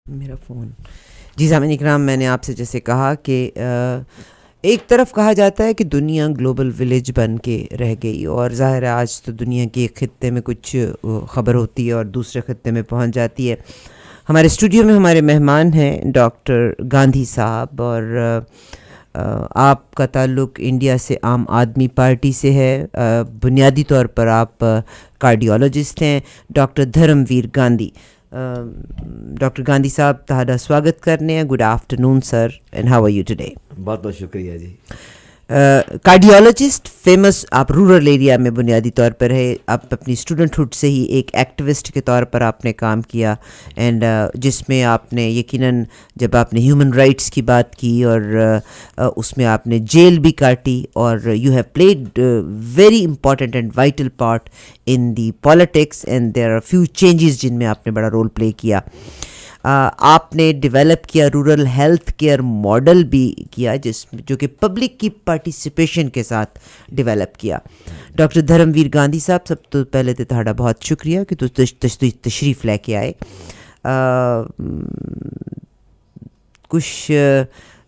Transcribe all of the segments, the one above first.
मेरा फ़ोन। जी सामीन इकराम, मैंने आपसे जैसे कहा कि एक तरफ कहा जाता है कि दुनिया ग्लोबल विलेज बन के रह गई, और ज़ाहिर है आज तो दुनिया के एक ख़ित्ते में कुछ ख़बर होती है और दूसरे ख़ित्ते में पहुंच जाती है। हमारे स्टूडियो में हमारे मेहमान हैं डॉक्टर गांधी साहब, और आपका ताल्लुक़ इंडिया से आम आदमी पार्टी से है। बुनियादी तौर पर आप कार्डियोलॉजिस्ट हैं, डॉक्टर धर्मवीर गांधी। डॉक्टर गांधी साहब, तहाड़ा स्वागत करने हैं। Good afternoon sir, and how are you today? बहुत बहुत शुक्रिया जी। कार्डियोलॉजिस्ट, फेमस आप रूरल एरिया में बुनियादी तौर पर है। आप अपनी स्टूडेंटहुड से ही एक एक्टिविस्ट के तौर पर आपने काम किया, एंड जिसमें आपने यकीनन जब आपने ह्यूमन राइट्स की बात की और उसमें आपने जेल भी काटी, और you have played very important and vital part in the politics, and there are few changes जिनमें आपने बड़ा रोल प्ले किया। आपने डेवलप किया रूरल हेल्थ केयर मॉडल भी किया, जो कि पब्लिक की पार्टिसिपेशन के साथ डेवलप किया। डॉक्टर धर्मवीर गांधी साहब, सब तो पहले तो ਤੁਹਾਡਾ बहुत शुक्रिया कि ਤੁਸੀਂ तशरीफ़ लेके आए। कुछ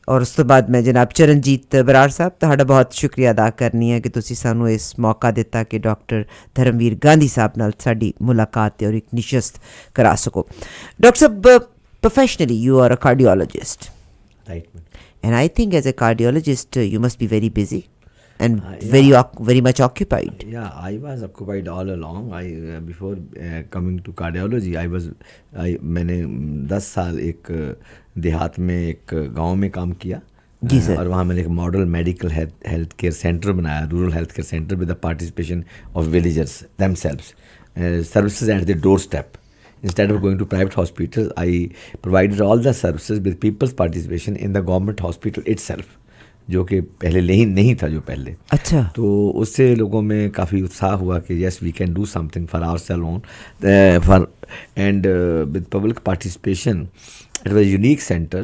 और उस तो बाद मैं जनाब चरणजीत बराड़ साहब, ਤੁਹਾਡਾ बहुत शुक्रिया अदा करनी है कि ਤੁਸੀਂ ਸਾਨੂੰ ਇਸ मौका दिता कि डॉक्टर धर्मवीर गांधी साहब नाल साडी मुलाकात और एक निशस्त करा सको। डॉक्टर साहब, professionally you are a cardiologist, right, and I think as a cardiologist you must be very busy and very much occupied. Yeah, I was occupied all along. Before coming to cardiology, मैंने 10 साल एक देहात में एक गांव में काम किया जी सर। और वहाँ मैंने एक model medical health care centre बनाया, rural health care centre with the participation of villagers themselves, services at their doorstep. Instead of going to private hospitals, I provided all the services with people's participation in the government hospital itself, जो कि पहले नहीं था जो पहले। अच्छा। तो उससे लोगों में काफ़ी उत्साह हुआ कि yes we can do something for ourself own for and with public participation. It was unique centre.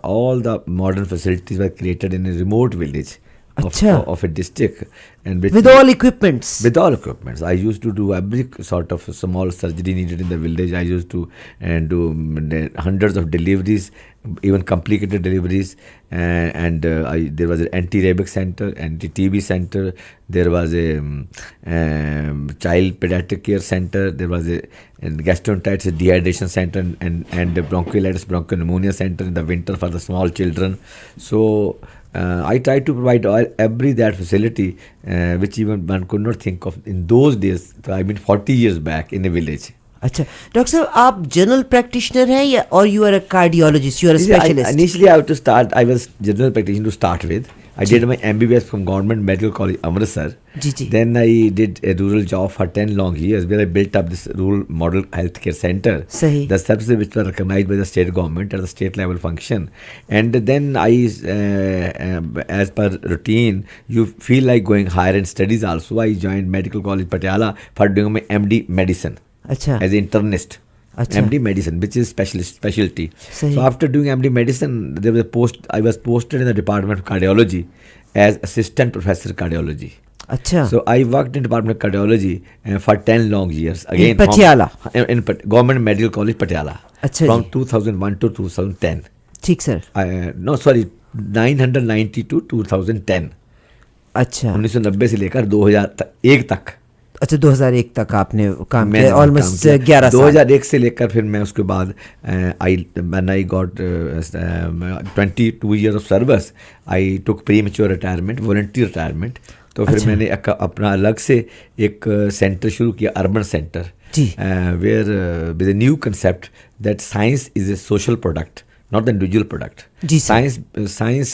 All the modern facilities were created in a remote village of a district, and with all equipments. With all equipments, I used to do every sort of small surgery needed in the village. I used to do hundreds of deliveries, even complicated deliveries, and there was an anti-rabies center, anti-TB center. There was a child pediatric care center. There was a gastroenteritis dehydration center, and bronchiolitis bronchopneumonia center in the winter for the small children. So I tried to provide every that facility which even one could not think of in those days. I mean 40 years back in a village. अच्छा doctor साहब, आप general practitioner हैं या और you are a cardiologist, you are a specialist? Initially I was general practitioner to start with. I did my MBBS from Government Medical College Amritsar. जी। Then I did a rural job for 10 long years where I built up this rural model healthcare center. सही। The services which were recognized by the state government at the state level function. And then as per routine, you feel like going higher in studies also. I joined Medical College Patiala for doing my MD medicine. अच्छा। As an internist. अच्छा। MD medicine, which is specialty. सही। So after doing MD medicine, there was a post. I was posted in the department of cardiology as assistant professor cardiology. अच्छा। So I worked in department of cardiology for 10 long years. Again, in Patiala? In Government Medical College Patiala. अच्छा। From 2001 to 2010. ठीक sir. No, sorry, 990 to 2010. अच्छा। 1990 से लेकर 2001 तक। अच्छा, 2001 तक आपने काम किया, ऑलमोस्ट 11 साल। 2001 से लेकर फिर मैं उसके बाद I got 22 year of service, I took premature retirement, volunteer retirement. तो फिर मैंने अपना अलग से एक सेंटर शुरू किया, urban centre, where with a new concept that science is a social product, not the individual product. जी Science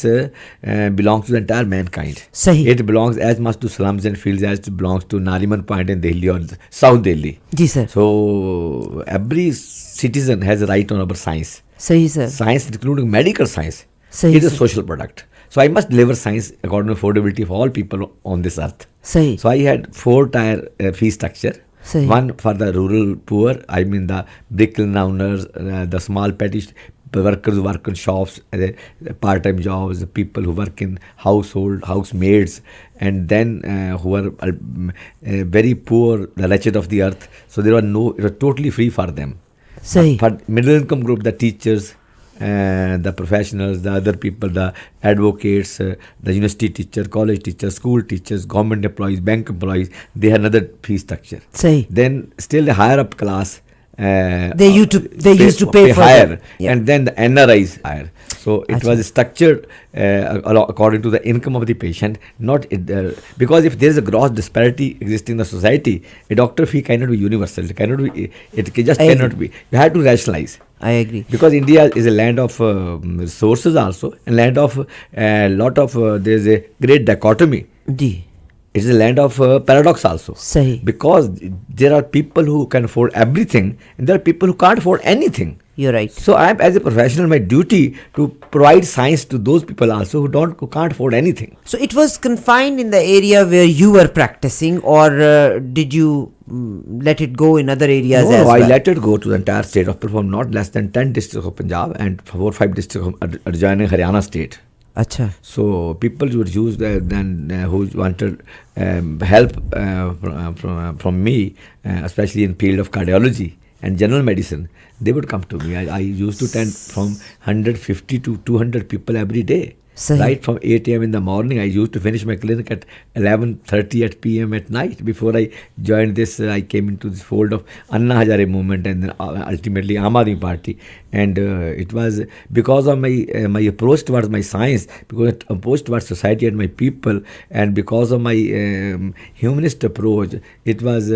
belongs to the entire mankind. सही। It belongs as much to slums and fields as it belongs to Nariman Point in Delhi or South Delhi. जी sir. So every citizen has a right on our science. सही sir. Science, including medical science, सही is a social product. So I must deliver science according to affordability of all people on this earth. सही। So I had 4-tier fee structure. सही। One for the rural poor, I mean the brick kiln owners, the small petty workers who work in shops, part-time jobs, the people who work in housemaids, and then who are very poor, the wretched of the earth. So it was totally free for them. सही. For middle income group, the teachers, the professionals, the other people, the advocates, the university teacher, college teachers, school teachers, government employees, bank employees, they had another fee structure. सही. Then still the higher up class, They used to pay for higher, that. Yeah. and then the NRIs higher. So it Achha. was structured according to the income of the patient, not because if there is a gross disparity existing in the society, a doctor fee cannot be universal. It cannot be. It just I cannot be. You have to rationalize. I agree. Because India is a land of resources also, and land of lot of there is a great dichotomy. जी. It is a land of paradox also. सही. Because there are people who can afford everything, and there are people who can't afford anything. You're right. So I am, as a professional, my duty to provide science to those people also who can't afford anything. So it was confined in the area where you were practicing, or did you let it go in other areas No, as well? I let it go to the entire state of Punjab, not less than 10 districts of Punjab and 4 or 5 districts of adjoining Haryana state. अच्छा. So people would use who wanted help from me, especially in field of cardiology and general medicine. They would come to me. I used to attend from 150 to 200 people every day. Sahi. Right from 8 a.m. in the morning, I used to finish my clinic at 11:30 at p.m. at night. Before I joined this, I came into this fold of Anna Hazare movement and then ultimately Aam Aadmi Party. And it was because of my approach towards my science, because of approach towards society and my people, and because of my humanist approach, it was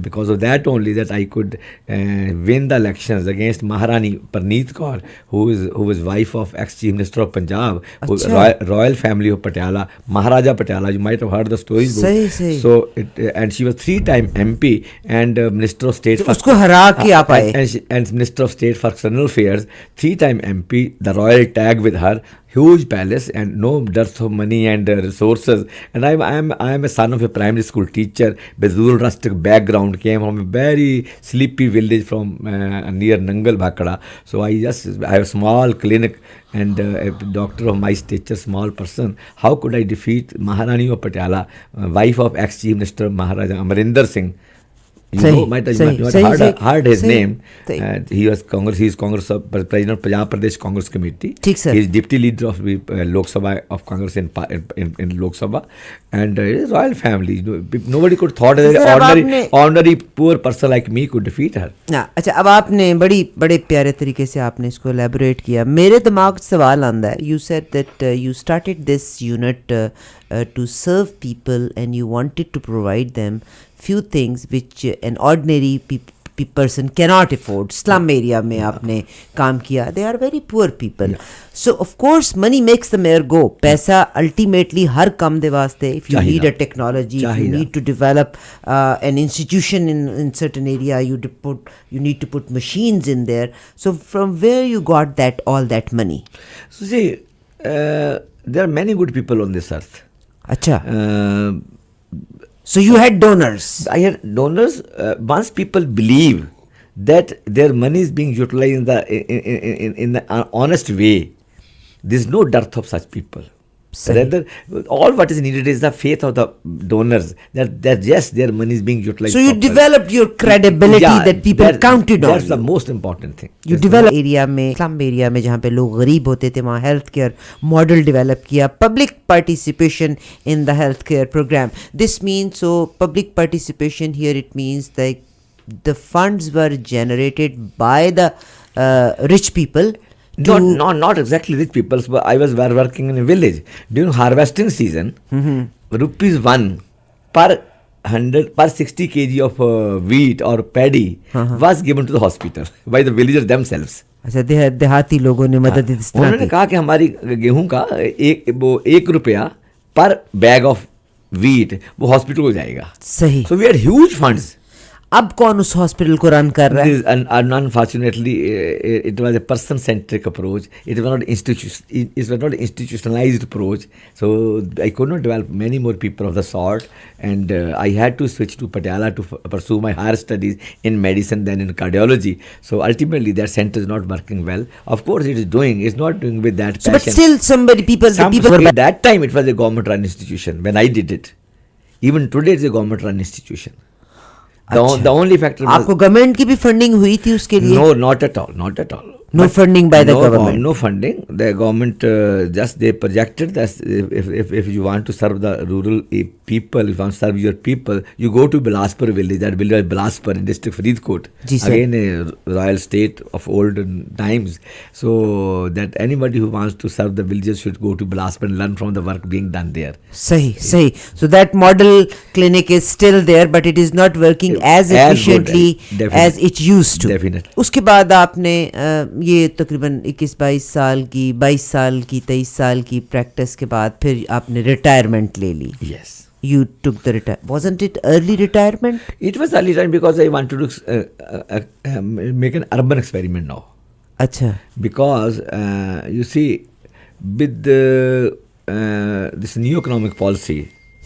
because of that only that I could win the elections against Maharani Parneet Kaur, who was wife of ex-Chief Minister of Punjab, who royal family of Patiala, Maharaja Patiala. You might have heard the stories. सही. So and she was 3-time MP and Minister of State. तो उसको हरा के आप आए. And Minister of State for External Affairs, 3-time MP, the royal tag with her, huge palace and no dearth of money and resources. And I am a son of a primary school teacher with rural rustic background, came from a very sleepy village from near Nangal Bhakra. So I have a small clinic and a doctor of my stature, small person. How could I defeat Maharani of Patiala, wife of ex-Chief Minister Maharaja Amarinder Singh? You know, might have heard his name. He was Congress. He is Congress President of Punjab Pradesh Congress Committee. He is Deputy Leader of Lok Sabha of Congress in Lok Sabha, and it is royal family. Nobody could thought an ordinary poor person like me could defeat her. अच्छा, अब आपने बड़े प्यारे तरीके से आपने इसको elaborate किया. मेरे दिमाग में सवाल आंदा है. You said that you started this unit to serve people and you wanted to provide them few things which an ordinary person cannot afford. Slum area में आपने काम किया. They are very poor people. So of course money makes the mayor go. पैसा ultimately हर काम दे वास्ते. If you need a technology, if you need to develop an institution in certain area, you need to put machines in there. So from where you got all that money? So see, there are many good people on this earth. अच्छा. So you had donors. I had donors. Once people believe that their money is being utilized in the honest way, there is no dearth of such people. Rather, all what is needed is the faith of the donors that yes, their money is being utilized. So you developed your credibility that people counted on. That's the most important thing. You develop area में, slum area में जहाँ पे लोग गरीब होते थे, वहाँ health care model develop किया, public participation in the health care program. This means, so public participation here, it means like the funds were generated by the rich people. Not exactly rich people, but I was working in a village during harvesting season. Rupees 1 per 60 kg of wheat or paddy was given to the hospital by the villagers themselves. अच्छा, देहाती लोगों ने मदद दी इस तरह की. उन्होंने कहा कि हमारी गेहूं का 1 रुपया पर बैग ऑफ व्हीट वो हॉस्पिटल को जाएगा. सही. So we had huge funds. अब कौन उस हॉस्पिटल को रन कर रहा है? Unfortunately, it was a person-centric approach. It was not institutionalized approach. So I could not develop many more people of the sort, and I had to switch to Patiala to pursue my higher studies in medicine, then in cardiology. So ultimately, that center is not working well. Of course, it's not doing with that passion. But still, At that time, it was a government-run institution when I did it. Even today, it's a government-run institution. The only factor was आपको government की भी funding हुई थी उसके लिए? no, not at all, not at all. No funding by the no, government. No funding. The government just they projected that if you want to serve the rural people, if you want to serve your people, you go to Bilaspur village. That village Bilaspur in district Faridkot. Ji, sir. Again a royal state of olden times. So that anybody who wants to serve the villages should go to Bilaspur and learn from the work being done there. सही. So that model clinic is still there, but it is not working as As good, efficiently definitely. as it used to. Definitely. उसके बाद आपने ये तकरीबन 21-22 साल की 22 साल की 23 साल की प्रैक्टिस के बाद फिर आपने रिटायरमेंट ले ली. Yes. You took the retire. Wasn't it early retirement? It was early time because I wanted to make an urban experiment now. अच्छा. Because you see, with this new economic policy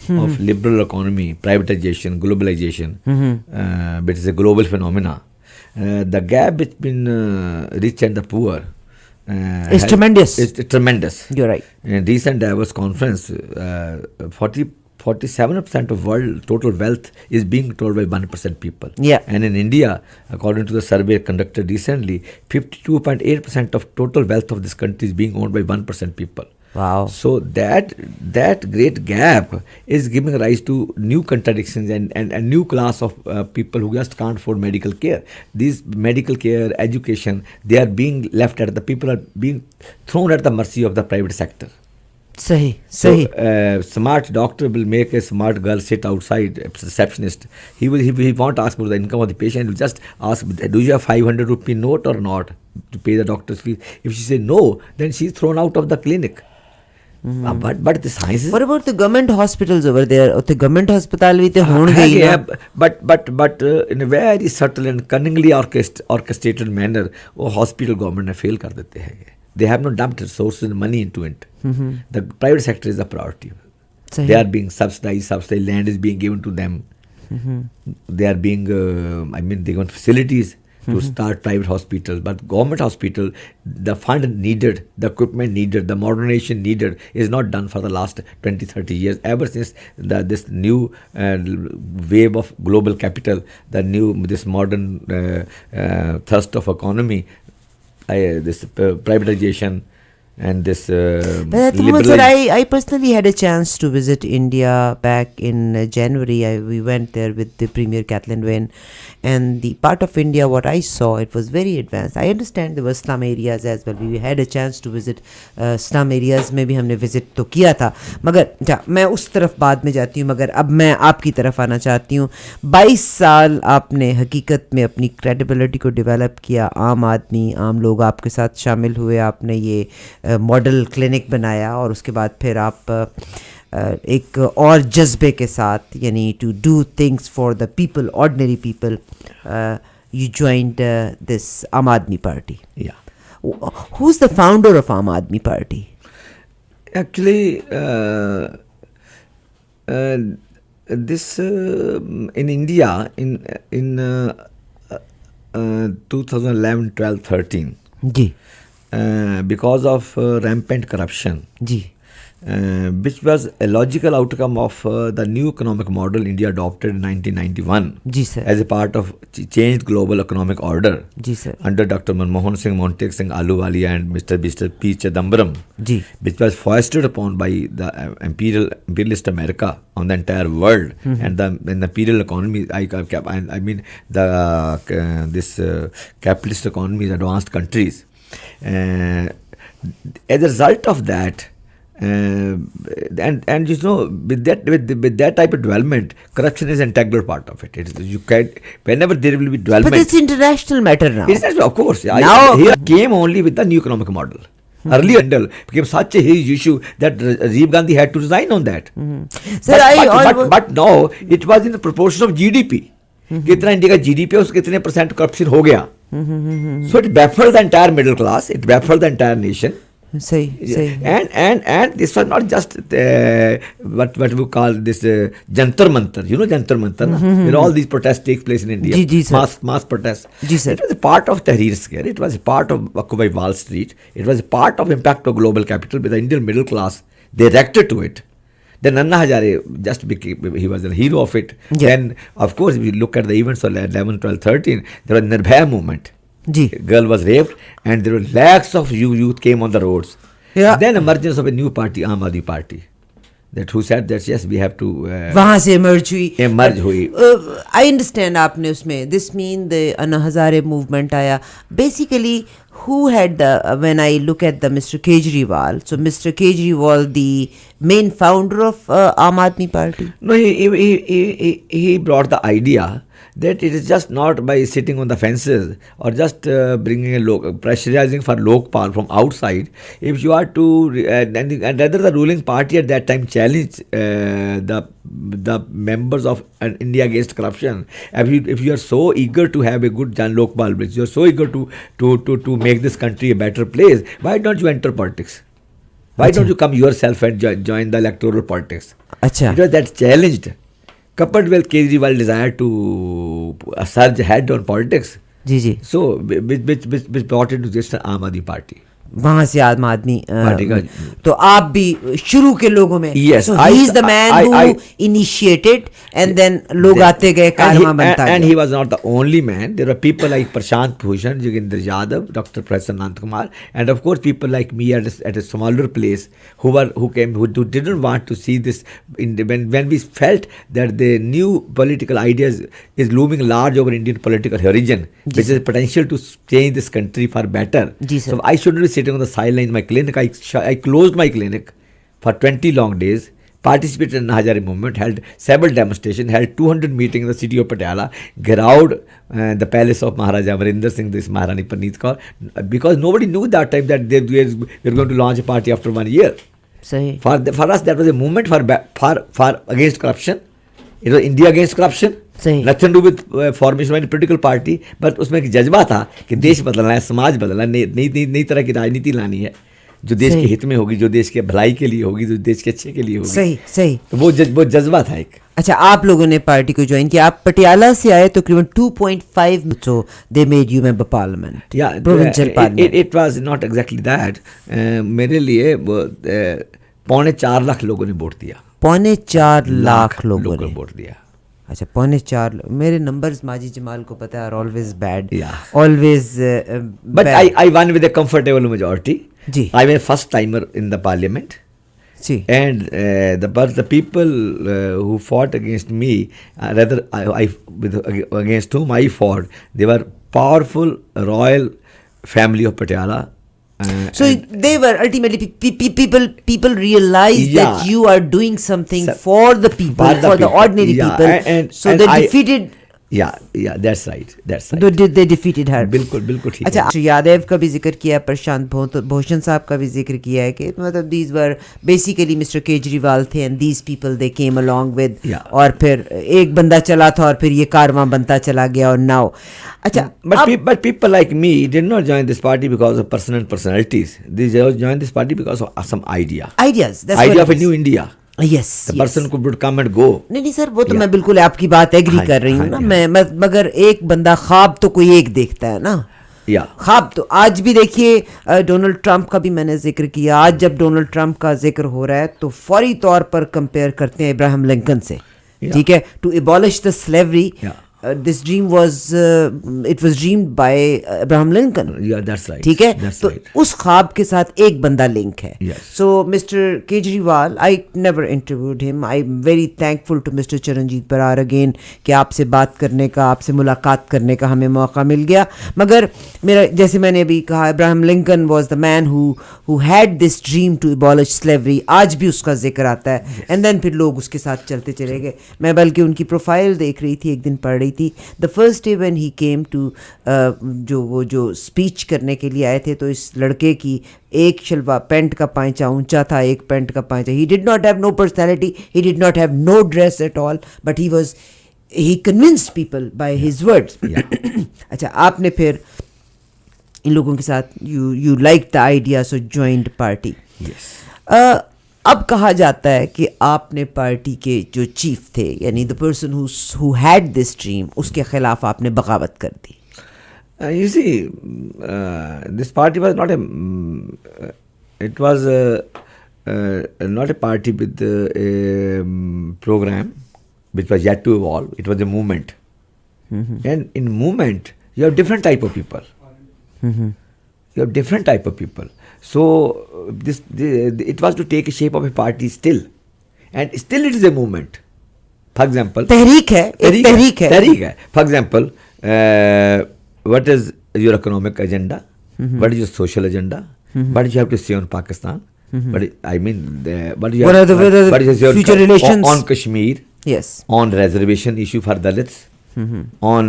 of liberal economy, privatization, globalization, which is a global phenomena, the gap between rich and the poor It's tremendous. It's tremendous. You're right. In recent Davos conference, 47% of world total wealth is being controlled by 1% people. Yeah. And in India, according to the survey conducted recently, 52.8% of total wealth of this country is being owned by 1% people. Wow. So that great gap is giving rise to new contradictions and a new class of people who just can't afford medical care. These medical care, education, they are being left at the people are being thrown at the mercy of the private sector. सही. So smart doctor will make a smart girl sit outside, a receptionist. He won't ask for the income of the patient. He will just ask, do you have 500 rupee note or not to pay the doctor's fees? If she say no, then she is thrown out of the clinic. But the science is... What about the government hospitals over there? The government hospital भी तो होंगे ही ना. But in a very subtle and cunningly orchestrated manner, वो hospital government ने fail कर देते हैं. They have not dumped resources and money into it. The private sector is the priority. सही. They are being subsidized, land is being given to them. They are being, they want facilities to start private hospitals. But government hospital, the fund needed, the equipment needed, the modernization needed is not done for the last 20-30 years. Ever since this new wave of global capital, this modern thrust of economy, this privatization and this Sir, I personally had a chance to visit India back in January. We went there with the Premier Kathleen Wynne, and the part of India what I saw, it was very advanced. I understand there were slum areas as well. We had a chance to visit slum areas में भी हमने visit तो किया था. मगर मैं उस तरफ बाद में जाती हूँ, मगर अब मैं आपकी तरफ आना चाहती हूँ. 22 साल आपने हकीकत में अपनी credibility को develop किया. आम लोग आपके साथ शामिल हुए. आपने ये मॉडल क्लिनिक बनाया और उसके बाद फिर आप एक और जज्बे के साथ, यानी to do things for the people, ordinary people, you joined this Aam Aadmi Party. Who is the founder of Aam Aadmi Party? Actually, this in India in 2011, 12, 13. जी. Because of rampant corruption, जी. Which was a logical outcome of the new economic model India adopted in 1991 जी sir. as a part of changed global economic order जी sir. under Dr. Manmohan Singh, Montek Singh Ahluwalia and Mr. P. Chidambaram, जी. which was foisted upon by the imperialist America on the entire world. And the imperial economy, I mean this capitalist economies, advanced countries. As a result of that, and you know, with that type of development, corruption is an integral part of it. You can, whenever there will be development. But it's international matter now. It's of course. Now Here came only with the new economic model. Earlier, became such a huge issue that Rajiv Gandhi had to resign on that. Sir, but now it was in the proportion of GDP. कितना India का GDP है, उसके कितने % corruption हो गया. So it baffled the entire middle class. It baffled the entire nation. सही. And this was not just what we call this Jantar Mantar. You know Jantar Mantar, where all these protests take place in India. Ji sir. Mass protests. Ji sir. It was a part of Tahrir Square. It was a part of Occupy Wall Street. It was a part of impact of global capital with the Indian middle class. They reacted to it. Then Anna Hazare just became, he was the hero of it. Yeah. Then, of course, we look at the events of 11, 12, 13, there was Nirbhaya movement. Ji Girl was raped, and there were lakhs of youth came on the roads. Yeah. Then emergence of a new party, Aam Aadmi Party, that who said that yes, we have to वहाँ से emerge हुई emerge हुई. I understand आपने उसमें this mean the Anna Hazare movement आया basically who had the when I look at the Mr. Kejriwal, so Mr. Kejriwal the main founder of Aam Aadmi Party. No, he brought the idea that it is just not by sitting on the fences or just bringing a pressurizing for Lokpal from outside. If you are to, and rather the ruling party at that time challenged the members of India Against Corruption. If you are so eager to have a good Jan Lokpal, if you are so eager to make this country a better place, why don't you enter politics? Why don't you come yourself and join the electoral politics? अच्छा It was that challenged. Coupled with Kejriwal desire to surge ahead on politics, जी जी so which brought into this Aam Aadmi Party. वहाँ से आम Aadmi party का तो आप भी शुरू के लोगों में Yes, so I- he is the man I- who I- initiated and then लोग आते गए कारवां बनता and गया he was not the only man. There were people like Prashant Bhushan, Jogendra Yadav, Dr. Professor Anant Kumar, and of course people like me at a smaller place who didn't want to see this. When we felt that the new political ideas is looming large over Indian political horizon, which has potential to change this country for better. जी sir So I shouldn't be sitting on the sideline in my clinic. I closed my clinic for 20 long days, participated in the Hazare movement, held several demonstrations, held 200 meetings in the city of Patiala, graved the palace of Maharaja Amarinder Singh, this Maharani Praneet Kaur, because nobody knew that time that we were going to launch a party after 1 year. सही For us, that was a movement for against corruption. It was India against corruption. सही Nothing to do with formation of any political party, but उसमें एक जज्बा था कि देश बदलना है, समाज बदलना है, नई तरह की राजनीति लानी है जो देश के हित में होगी, जो देश के भलाई के लिए होगी, जो देश के अच्छे के लिए होगी. सही सही तो वो जज्बा था एक. अच्छा आप लोगों ने पार्टी को ज्वाइन किया आप पटियाला से आए तो करीबन 2.5 so they made you member parliament Yeah, provincial parliament it was not exactly that. मेरे लिए 4.5 लाख लोगों ने वोट दिया. 4.5 लाख लोगों ने वोट दिया. अच्छा 4.5 मेरे नंबर्स माजी जमाल को पता है always bad Yeah. Always But I won with a comfortable majority. जी I was first timer in the parliament. जी And the people who fought against me, against whom I fought, they were powerful royal family of Patiala. So they were ultimately people realized that Yeah. you are doing something Sir, for the people, for the people. ordinary Yeah, people. So and they I- defeated. Yeah, that's right. They defeated her. बिल्कुल ठीक अच्छा है. यादव का भी जिक्र किया प्रशांत भूषण साहब का भी जिक्र किया है कि मतलब these were basically Mr. Kejriwal थे and these people they came along with Yeah. और फिर एक बंदा चला था और फिर ये कारवां बनता चला गया और now अच्छा But people like me did not join this party because of personalities. They joined this party because of some idea. ideas that's Idea what of a it is. new India. yes The yes. person could come and go. नहीं sir वो तो Yeah. मैं बिल्कुल आपकी बात agree हाँ, कर रही हूँ हाँ, ना हाँ. मैं मगर एक बंदा ख्वाब तो कोई एक देखता है ना Yeah. ख्वाब तो आज भी देखिए डोनाल्ड ट्रंप का भी मैंने जिक्र किया आज जब डोनाल्ड ट्रंप का जिक्र हो रहा है तो फौरी तौर पर कंपेयर करते हैं इब्राहिम लिंकन से Yeah. ठीक है to abolish the slavery Yeah. This dream was it was dreamed by Abraham Lincoln Yeah, that's right. ठीक है That's तो right. उस ख्वाब के साथ एक बंदा लिंक है Yes. So mister Kejriwal I never interviewed him I am very thankful to mister Charanjit Brar again कि आपसे बात करने का आपसे मुलाकात करने का हमें मौका मिल गया मगर मेरा जैसे मैंने अभी कहा Abraham Lincoln was the man who had this dream to abolish slavery आज भी उसका जिक्र आता है एंड देन फिर लोग उसके साथ चलते चले गए मैं बल्कि उनकी प्रोफाइल देख रही थी एक दिन पढ़ रही थी the first day when he came to जो स्पीच करने के लिए आए थे तो इस लड़के की एक शलवा पैंट का पांचा ऊंचा था एक पैंट का पांचा he did not have no personality he did not have no dress at all but he convinced people by his words अच्छा आपने फिर इन लोगों के साथ you like the idea so joint party Yes. अब कहा जाता है कि आपने पार्टी के जो चीफ थे यानी the person who had this dream उसके खिलाफ आपने बगावत कर दी You see, this party was not it was not a party with a program which was yet to evolve. It was a movement. And in movement, you have different type of people. You have different type of people. So it was to take a shape of a party still. And still it is a movement. For example, तहरीक है, एक तहरीक है. For example, what is your economic agenda? What is your social agenda? What do you have to say on Pakistan? What is your future relations on Kashmir? Yes. On reservation issue for Dalits? On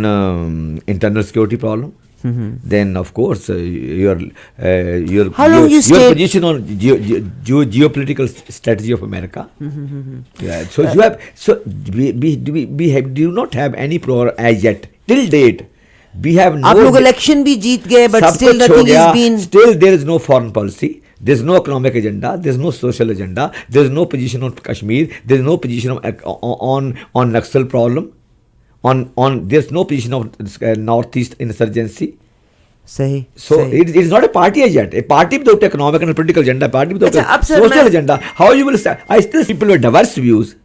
internal security problem? Then of course your position on geopolitical strategy of America. Yeah, so you have we do not have any program as yet till date. We have no. आप लोग election भी जीत गए, but still nothing has been. Still there is no foreign policy. There is no economic agenda. There is no social agenda. There is no position on Kashmir. There is no position on Naxal problem. There's no position of northeast insurgency. सही. So it is not a party as yet. A party without economic and political agenda, a party without अच्छा, social agenda. How you will say? I still see people with diverse views.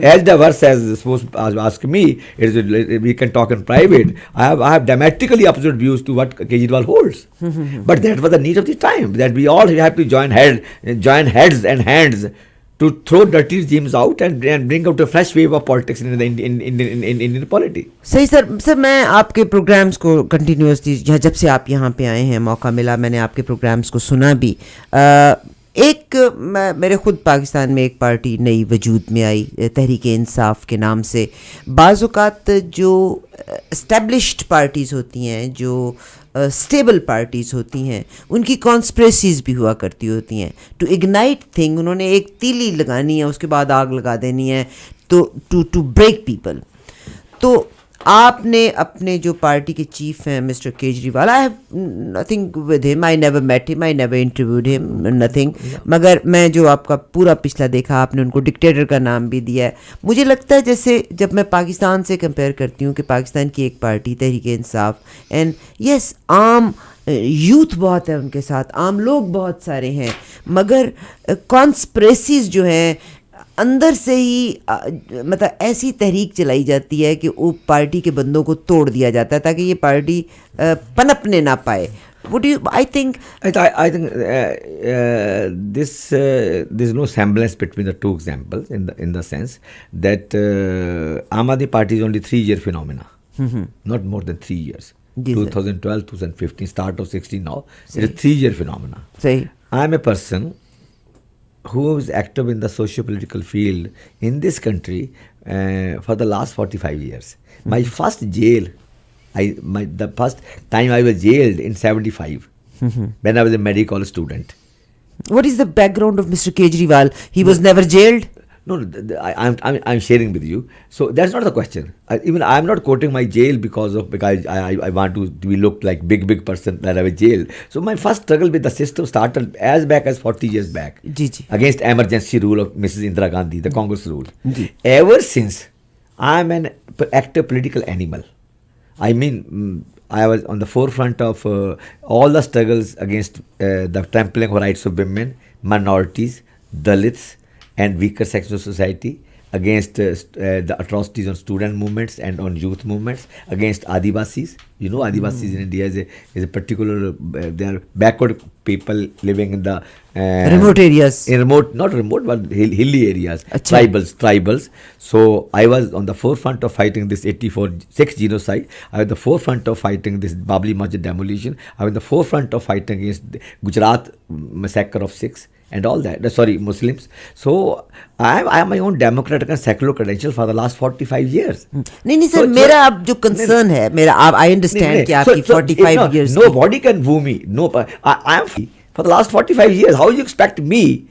As diverse as supposed ask me, we can talk in private. I have diametrically opposite views to what Kejriwal holds. But that was the need of the time. That we all have to join heads and hands to throw dirty regimes out and bring out a fresh wave of politics in Indian polity. सही sir मैं आपके programmes को continuously जब से आप यहाँ पे आए हैं मौका मिला, मैंने आपके प्रोग्राम्स को सुना भी. मेरे ख़ुद पाकिस्तान में एक पार्टी नई वजूद में आई, तहरीक-ए-इंसाफ के नाम से. बाज़ औक़ात जो एस्टेब्लिश्ड पार्टीज़ होती हैं, जो स्टेबल पार्टीज़ होती हैं, उनकी कॉन्स्पिरेसीज़ भी हुआ करती होती हैं. टू इग्नाइट थिंग, उन्होंने एक तीली लगानी है, उसके बाद आग लगा देनी है, तो टू ब्रेक पीपल. तो आपने अपने जो पार्टी के चीफ हैं mister Kejriwal, I have nothing with him, I never met him, I never interviewed him, nothing. मगर मैं जो आपका पूरा पिछला देखा, आपने उनको डिक्टेटर का नाम भी दिया है. मुझे लगता है जैसे जब मैं पाकिस्तान से कंपेयर करती हूँ कि पाकिस्तान की एक पार्टी तहरीक-ए-इंसाफ, एंड यस आम यूथ बहुत है उनके साथ, आम लोग बहुत सारे हैं, मगर कॉन्स्पिरेसीज़ जो हैं अंदर से ही मतलब ऐसी तहरीक चलाई जाती है कि वो पार्टी के बंदों को तोड़ दिया जाता है ताकि ये पार्टी पनपने ना पाए. What do you? I think there's no semblance between the two examples in the sense that Aam Aadmi Party is only 3-year phenomena, not more than 3 years. 2012, 2015, start of 16 now. It is 3-year phenomena. सही. I am a person who is active in the socio-political field in this country for the last 45 years. My first jail, the first time I was jailed in 75 when I was a medical student. What is the background of Mr. Kejriwal? He was never jailed? No, I'm sharing with you. So that's not the question. Even I'm not quoting my jail because I want to be looked like big person that I was jailed. So my first struggle with the system started as back as 40 years back against emergency rule of Mrs. Indira Gandhi, the Congress rule. Ever since, I'm an active political animal. I mean, I was on the forefront of all the struggles against the trampling of rights of women, minorities, Dalits, and weaker sections of society, against the atrocities on student movements and on youth movements, against Adivasis. You know, Adivasis in India is a particular, they are backward people living in the remote areas. Not remote, but hilly areas. Tribals. So I was on the forefront of fighting this 84-6 genocide. I was on the forefront of fighting this Babri Masjid demolition. I was on the forefront of fighting against the Gujarat massacre of Sikhs and all that. Muslims. So I am my own democratic and secular credential for the last 45 years. नहीं sir, मेरा अब जो concern है, मेरा I understand कि आपकी 45 years. Nobody can woo me. No, I am for the last 45 years. How you expect me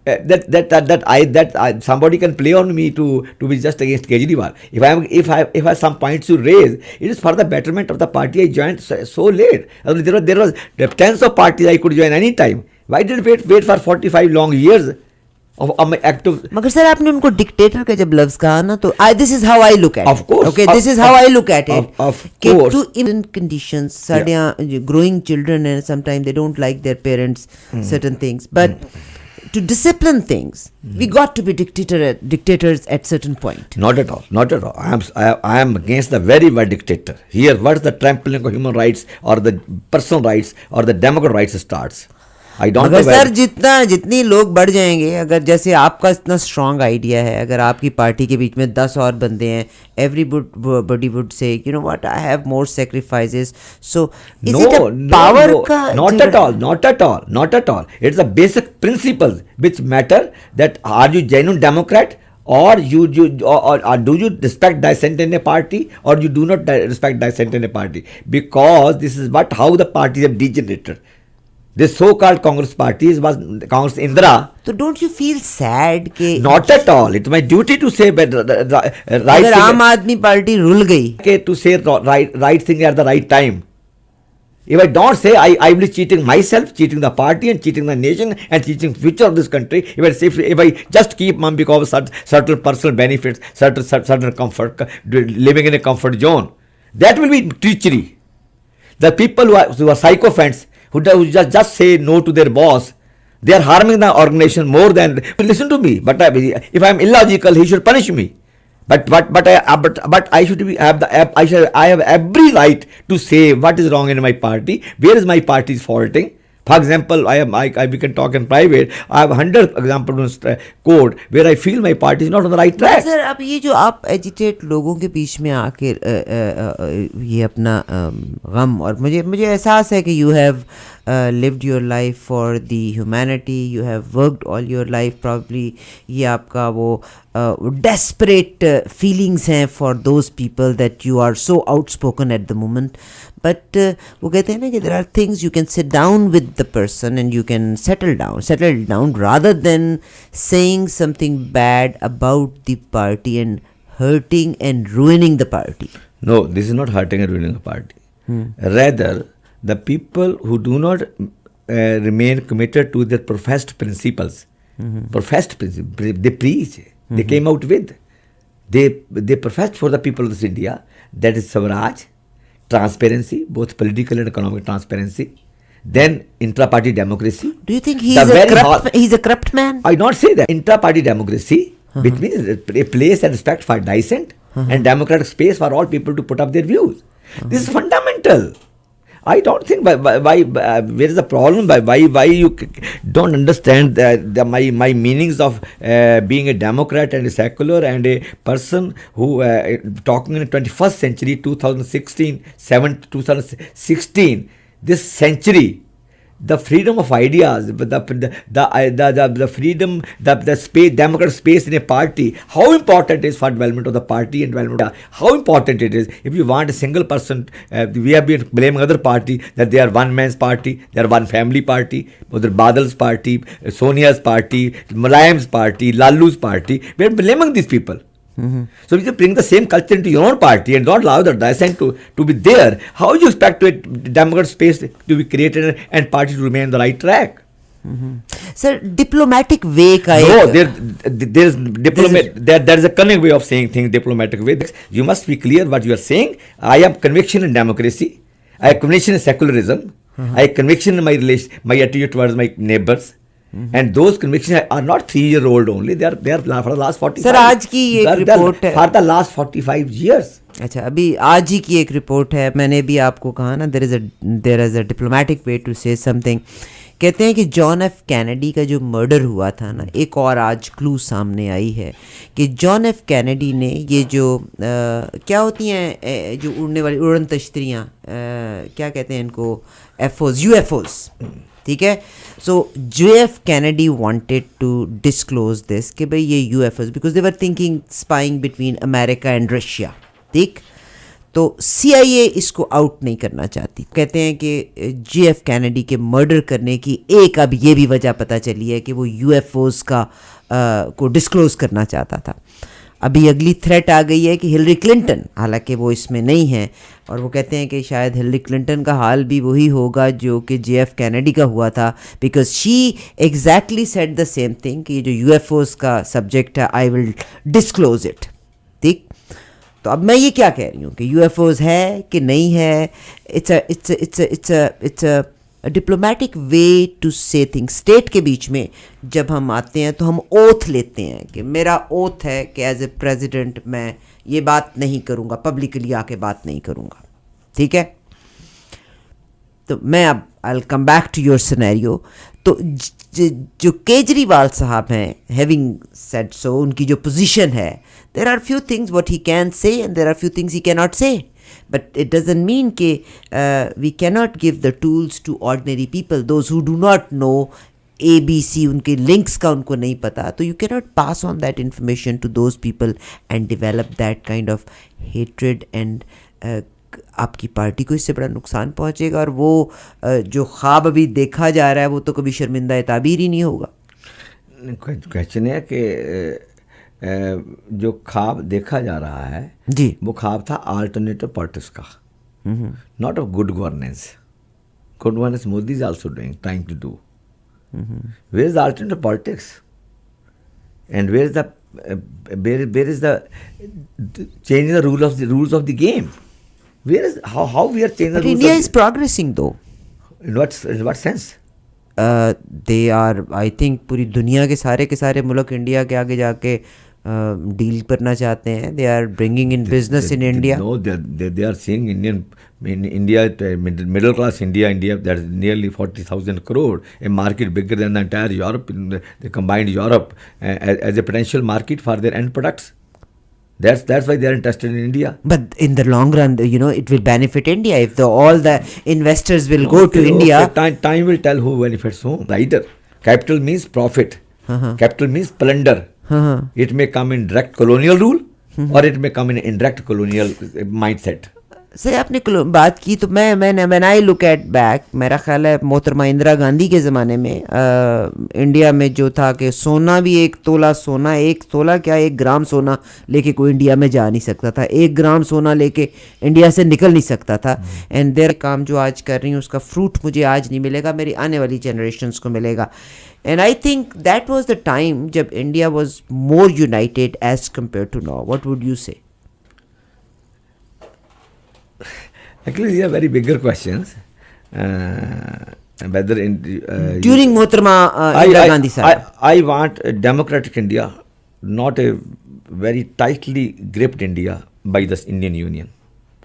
that somebody can play on me to be just against Kejriwal? If I have some points to raise, it is for the betterment of the party I joined so late. There was tens of parties I could join any time. Why did I wait for 45 long years of my active? मगर sir आपने उनको dictator का जब लफ्ज कहा ना, तो this is how I look at it. Of course. Okay, this is how I look at it. Of course. To in conditions, साढ़े यहाँ growing children and sometimes they don't like their parents certain things, but to discipline things, we got to be dictators at certain point. Not at all. Not at all. I am against the very word dictator. Here, what is the trampling of human rights or the personal rights or the democratic rights starts? I don't मगर know where. Sir जितनी लोग बढ़ जाएंगे, अगर जैसे आपका इतना strong idea है, अगर आपकी पार्टी के बीच में 10 और बंदे हैं, everybody would say, you know what, I have more sacrifices. So is it a power का Not at all. Not at all. Not at all. It's the basic principles which matter. That are you genuine Democrat, or or do you respect dissent in a party, or you do not respect dissent in a party? Because this is how the parties have degenerated. This so-called Congress party was Congress Indira. तो don't you feel sad कि Not at all. It's my duty to say right अगर आम Aadmi party rule गई, to say right thing at the right time. If I don't say, I will be cheating myself, cheating the party, and cheating the nation, and cheating future of this country. If I just keep mum because of certain personal benefits, certain comfort, living in a comfort zone, that will be treachery. The people who are sycophants, who just say no to their boss, they are harming the organization more than. Listen to me. But if I am illogical, he should punish me. But I should be I have every right to say what is wrong in my party, where is my party is faulting. For example, we can talk in private. I have 100 examples in code where I feel my party is not on the right track. Sir अब ये जो आप agitate लोगों के बीच में आके ये अपना गम, और मुझे एहसास है कि you have lived your life for the humanity, you have worked all your life probably, ये आपका वो desperate feelings हैं for those people that you are so outspoken at the moment, but वो कहते हैं ना कि there are things you can sit down with the person and you can settle down rather than saying something bad about the party and hurting and ruining the party. No, this is not hurting and ruining the party. Rather, the people who do not remain committed to their professed principles, they preach, they came out with, they professed for the people of this India, that is Swaraj, transparency, both political and economic transparency, then intra-party democracy. Do you think he's a corrupt man? I not say that. Intra-party democracy, which means a place and respect for dissent and democratic space for all people to put up their views. This is fundamental. I don't think why where is the problem? Why you don't understand my meanings of being a Democrat and a secular and a person who talking in the 21st century, 2016, this century. The freedom of ideas, the freedom, the space, democratic space in a party, how important it is for development of the party and development. How important it is. If you want a single person, we have been blaming other party that they are one man's party, they are one family party, whether Badal's party, Sonia's party, Mulayam's party, Lalu's party. We are blaming these people. So if you bring the same culture into your own party and don't allow the dissent to be there, how do you expect a democratic space to be created and party to remain on the right track? Sir, diplomatic way ka No, there is a cunning way of saying things, diplomatic way. You must be clear what you are saying. I have conviction in democracy. I have conviction in secularism. I have conviction in my attitude towards my neighbors. And those convictions are not 3-year-old only. They are for the last 45. Sir आज की एक report है for the last 45 years. अच्छा, अभी आज ही की एक report है, मैंने भी आपको कहा ना, there is a diplomatic way to say something. कहते हैं कि जॉन एफ कैनेडी का जो मर्डर हुआ था ना, एक और आज क्लू सामने आई है कि जॉन एफ कैनेडी ने ये जो क्या होती हैं जो उड़ने वाली उड़न तश्तरियाँ, क्या कहते हैं इनको, UFOs, ठीक है. सो JF Kennedy wanted to disclose this कि भाई ये UFOs, because they were thinking spying between America and Russia, ठीक. तो CIA इसको आउट नहीं करना चाहती. कहते हैं कि JF Kennedy के मर्डर करने की एक अब ये भी वजह पता चली है कि वो UFOs का को डिस्क्लोज करना चाहता था. अभी अगली थ्रेट आ गई है कि हिलरी क्लिंटन, हालांकि वो इसमें नहीं है, और वो कहते हैं कि शायद हिलरी क्लिंटन का हाल भी वही होगा जो कि JF कैनेडी का हुआ था, because she exactly said the same thing कि जो UFOs का सब्जेक्ट है, आई विल डिस्क्लोज इट, ठीक. तो अब मैं ये क्या कह रही हूँ कि UFOs है कि नहीं है, इट्स डिप्लोमेटिक वे टू से थिंग्स। स्टेट के बीच में जब हम आते हैं तो हम ओथ लेते हैं कि मेरा ओथ है कि एज ए प्रेसिडेंट मैं ये बात नहीं करूँगा, पब्लिकली आके बात नहीं करूँगा, ठीक है। तो मैं अब I come back to your scenario. तो जो केजरीवाल साहब हैं, हैविंग सेड सो, उनकी जो पोजीशन है, there are few things what he can say and there are few things he can not say, but it doesn't mean कि we can not give the tools to ordinary people, those who do not know ABC, उनके links का उनको नहीं पता, तो you can not pass on that information to those people and develop that kind of hatred and आपकी party को इससे बड़ा नुकसान पहुंचेगा। और वो जो ख्वाब अभी देखा जा रहा है वो तो कभी शर्मिंदा ताबीर ही नहीं होगा। क्वेश्चन है कि जो ख्वाब देखा जा रहा है जी, वो ख्वाब था अल्टरनेटिव पॉलिटिक्स का, not of good governance. Good governance Modi is also doing, trying to do. Where is the alternative politics and where is the changing the rules of the game? Where is how we are changing the but rules? India is progressing though. In what sense? They are, I think, पूरी दुनिया के सारे मुल्क India के आगे जाके deal करना चाहते हैं. They are bringing in business in India. No, they are seeing India, middle class India, that's nearly 40,000 crore, a market bigger than the entire Europe, the combined Europe, as a potential market for their end products. That's why they are interested in India. But in the long run, it will benefit India if all the investors will go to India. Time will tell who benefits whom. Either capital means profit, capital means plunder. It may come in direct colonial rule, or it may come in indirect colonial mindset. Sir आपने बात की तो मैं I look at back, मेरा ख्याल है मोहतरमा इंदिरा गांधी के ज़माने में इंडिया में जो था कि सोना भी 1 तोला सोना, 1 तोला क्या 1 ग्राम सोना लेके कोई इंडिया में जा नहीं सकता था, 1 ग्राम सोना लेके इंडिया से निकल नहीं सकता था. एंड देयर काम जो आज कर रही हूँ उसका फ्रूट मुझे आज नहीं मिलेगा, मेरी आने वाली जनरेशन्स को मिलेगा. And I think that was the time जब India was more united as compared to now. What would you say? Actually, these are very bigger questions. Whether during Mohtarma Indira Gandhi sahab, I want a democratic India, not a very tightly gripped India by the Indian Union.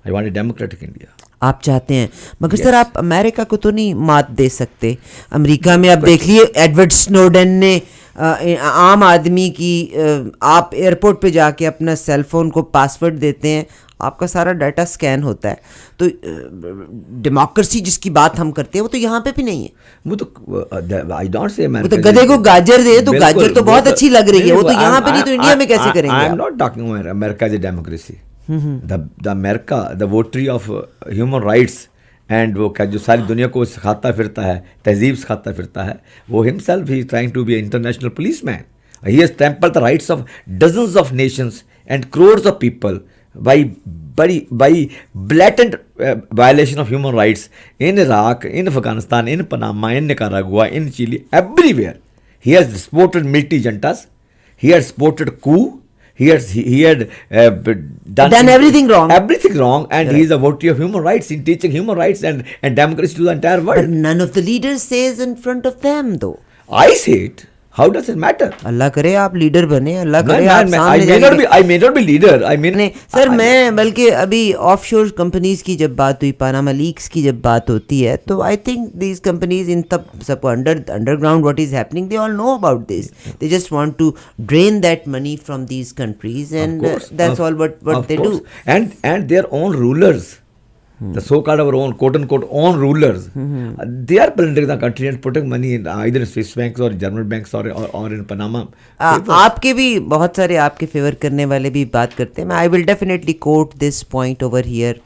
I want a democratic India. आप चाहते हैं, मगर sir आप America को तो नहीं मात दे सकते. अमेरिका में आप देख लिए एडवर्ड स्नोडेन ने आम आदमी की, आप एयरपोर्ट पे जाके अपना सेल फोन को पासवर्ड देते हैं, आपका सारा डाटा स्कैन होता है. तो डेमोक्रेसी जिसकी बात हम करते हैं वो तो यहाँ पे भी नहीं है. वो तो आई डोंट से वो तो गधे को गाजर दे तो गाजर तो बहुत अच्छी लग रही है, वो तो यहाँ पे नहीं तो इंडिया में कैसे करेंगे? I am not talking America is a democracy. The America the votary of human rights and वो क्या जो सारी दुनिया को सिखाता फिरता है, तहजीब सिखाता फिरता है, वो हिमसेल्फ ही trying to be international police man. He has trampled the rights of dozens of nations and crores of people by blatant violation of human rights in Iraq, in Afghanistan, in Panama, in Nicaragua, in Chile, everywhere. He has supported military juntas. He has supported coup. He had done everything wrong. Everything wrong, and he is a votary of human rights in teaching human rights and democracy to the entire world. But none of the leaders says in front of them though. I say it. How does it matter? अल्लाह करे आप leader बने, अल्लाह करे आप सामने I may not be leader. I mean, sir मैं बल्कि अभी offshore companies की जब बात हुई, पानामा लीक्स की जब बात होती है, तो आई थिंक दीज कंपनीज इन सबको underground what is happening, they all know about this. They just want to drain that money from these countries and that's all what they do. And their own rulers, the so-called our own quote-unquote own rulers, they are plundering the country and putting money in either in Swiss banks or German banks or in Panama. आपके भी बहुत सारे आपके favour करने वाले भी बात करते हैं. मैं I will definitely quote this point over here.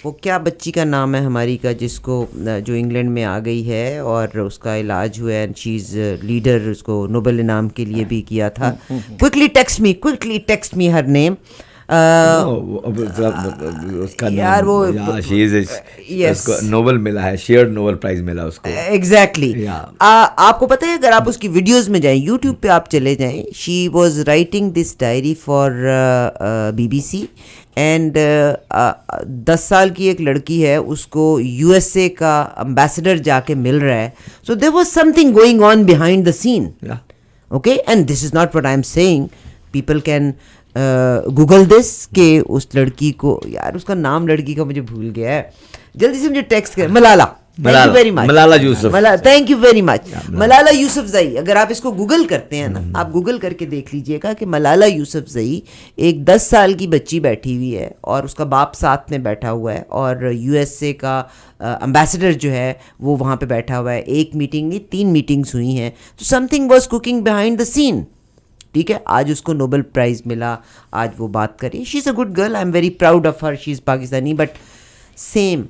वो क्या बच्ची का नाम है हमारी का जिसको जो इंग्लैंड में आ गई है और उसका इलाज हुआ एंड शी इज़ लीडर, उसको नोबेल इनाम के लिए भी किया था. Quickly text me her name. उसका यार वो yes. उसको नोबेल मिला है, शेयर्ड नोबेल प्राइज मिला उसको। एग्जैक्टली आपको पता है, अगर आप उसकी वीडियोस में जाएं, यूट्यूब पे आप चले जाएं, she was writing this diary for BBC and 10 साल की एक लड़की है, उसको USA का एम्बेसडर जाके मिल रहा है। So there was something going on behind the scene, okay, and this is not what I am saying, people can google this के उस लड़की को, यार उसका नाम लड़की का मुझे भूल गया है, जल्दी से मुझे टेक्स्ट कर, Malala, thank you very much, Malala Yusuf, thank you very much, Malala Yousafzai. अगर आप इसको गूगल करते हैं ना, आप गूगल करके देख लीजिएगा कि मलाला यूसुफजई, एक 10 साल की बच्ची बैठी हुई है और उसका बाप साथ में बैठा हुआ है, और USA का एम्बेसडर जो है वो वहाँ पे बैठा हुआ है। एक मीटिंग नहीं, 3 मीटिंग्स हुई हैं, तो something was cooking behind the scene, ठीक है। आज उसको नोबेल प्राइज़ मिला, आज वो बात करी, she is a good girl, I am very proud of her, she is Pakistani. But same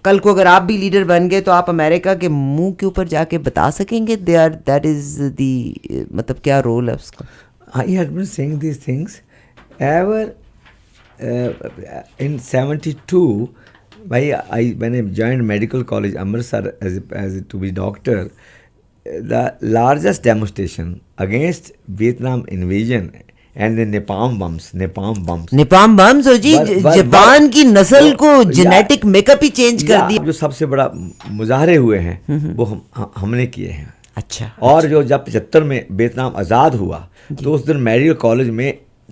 कल को अगर आप भी लीडर बन गए तो आप अमेरिका के मुंह के ऊपर जाके बता सकेंगे they are, that is the, मतलब क्या रोल है उसका? I had been saying these things ever in 72 when I joined medical college Amritsar as to be doctor, the largest demonstration against Vietnam invasion and the napalm bombs, हो जी, Japan की नस्ल को genetic makeup ही change कर दिया। जो सबसे बड़ा मुजाहरे हुए हैं वो हमने किए हैं। अच्छा। और जो जब 75 में वियतनाम आज़ाद हुआ तो उस दिन मेडिकल कॉलेज में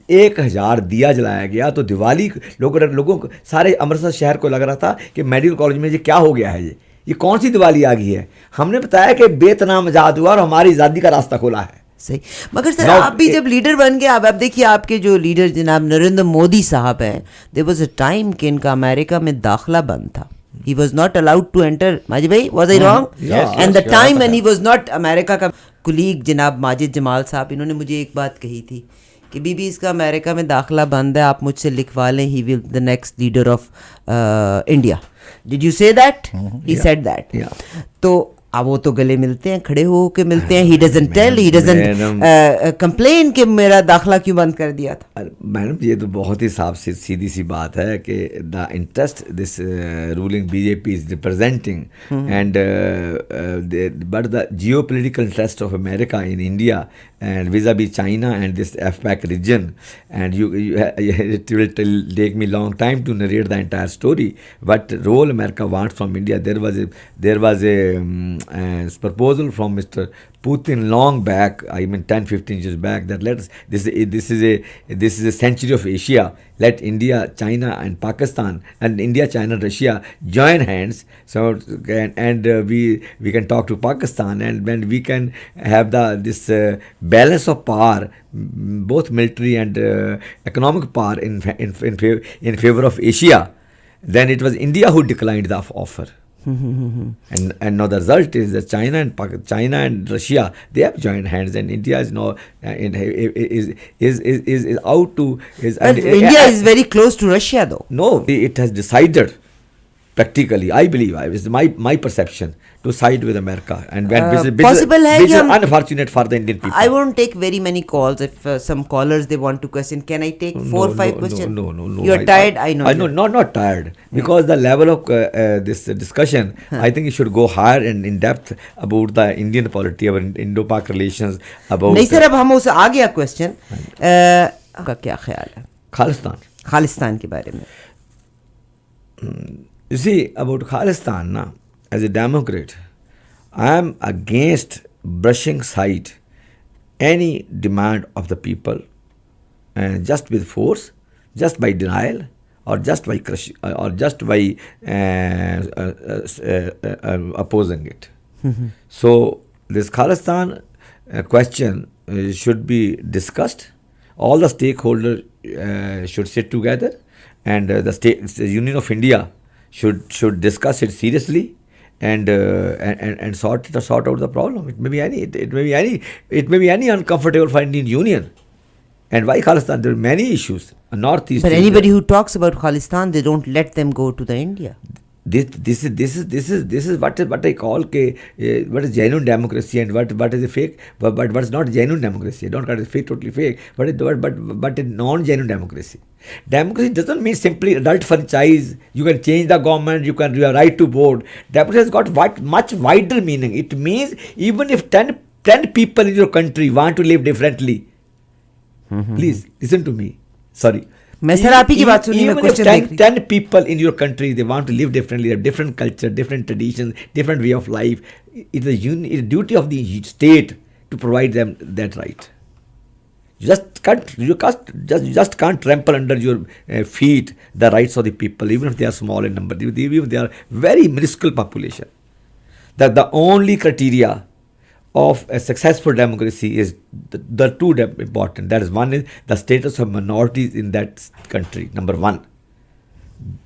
1000 दिया जलाया गया। तो दिवाली लोगों को सारे अमृतसर शहर को लग रहा था कि मेडिकल कॉलेज में ये क्या हो गया है, ये कौन सी दिवाली आ गई है। हमने बताया कि वियतनाम आज़ाद हुआ और हमारी आज़ादी का रास्ता खोला है। सही। मगर सर आप भी जब लीडर बन गए, आप देखिए आपके जो लीडर जनाब नरेंद्र मोदी साहब हैं, देयर वाज अ टाइम कि इनका अमेरिका में दाखिला बंद था। He was not allowed to enter. Majid भाई, was I wrong? Yes, and the time when he was not America का कुलीग जनाब माजिद जमाल साहब, इन्होंने मुझे एक बात कही थी कि बीबी इसका अमेरिका में दाखिला बंद है, आप मुझसे लिखवा लें, he will the next leader of India. Did you say that? He said that. तो अब वो तो गले मिलते हैं, खड़े हो के मिलते हैं, he doesn't tell, he doesn't complain कि मेरा दाखिला क्यों बंद कर दिया था। मैडम ये तो बहुत ही साफ सीधी सी बात है कि the interest this ruling BJP is representing and but the geopolitical interest of America in India and vis-a-vis China and this AFPAC region, and it will take me long time to narrate the entire story. What role America wants from India? There was a proposal from Mr. Putin long back, I mean 10-15 years back, that this is a century of Asia. Let India, China and Pakistan, and India, China, Russia join hands. So and we can talk to Pakistan, and when we can have this balance of power, both military and economic power in favor of Asia, then it was India who declined the offer. And now the result is that China and Russia, they have joined hands, and India is now is out to is. But India is very close to Russia, though. No, it has decided practically, I believe, it's my perception, to side with America, and possible which is unfortunate for the Indian people. I won't take very many calls. If some callers they want to question, can I take 4 or 5 questions? No. You're tired, I know. I know, not tired, because the level of this discussion, I think it should go higher and in depth about the Indian polity, our Indo-Pak relations. About नहीं sir, अब हम उसे आ गया question का क्या ख्याल है खालिस्तान के बारे में? You see, about Khalistan, na, as a Democrat, I am against brushing aside any demand of the people just with force, just by denial, or just by crushing, or just by opposing it. So this Khalistan question should be discussed. All the stakeholders should sit together, and the Union of India should discuss it seriously and sort out the problem. It may be any uncomfortable for Indian Union. And why Khalistan? There are many issues. Northeast. But anybody who talks about Khalistan, they don't let them go to the India. this is what I call what is genuine democracy and what is a fake, but what's not genuine democracy. I don't call it fake, totally fake, but a non-genuine democracy. Democracy doesn't mean simply adult franchise. You can change the government. You have right to vote. Democracy has got much wider meaning. It means even if 10 people in your country want to live differently, please listen to me. Sorry. मैं sir आप ही की बात सुनिए, मैं Even if question देख रही 10 people in your country, they want to live differently, they have different culture, different traditions, different way of life. It's a duty of the state to provide them that right. You just can't trample under your feet the rights of the people, even if they are small in number, even if they are very minuscule population. The only criteria of a successful democracy is the two important. That is, one is the status of minorities in that country. Number one,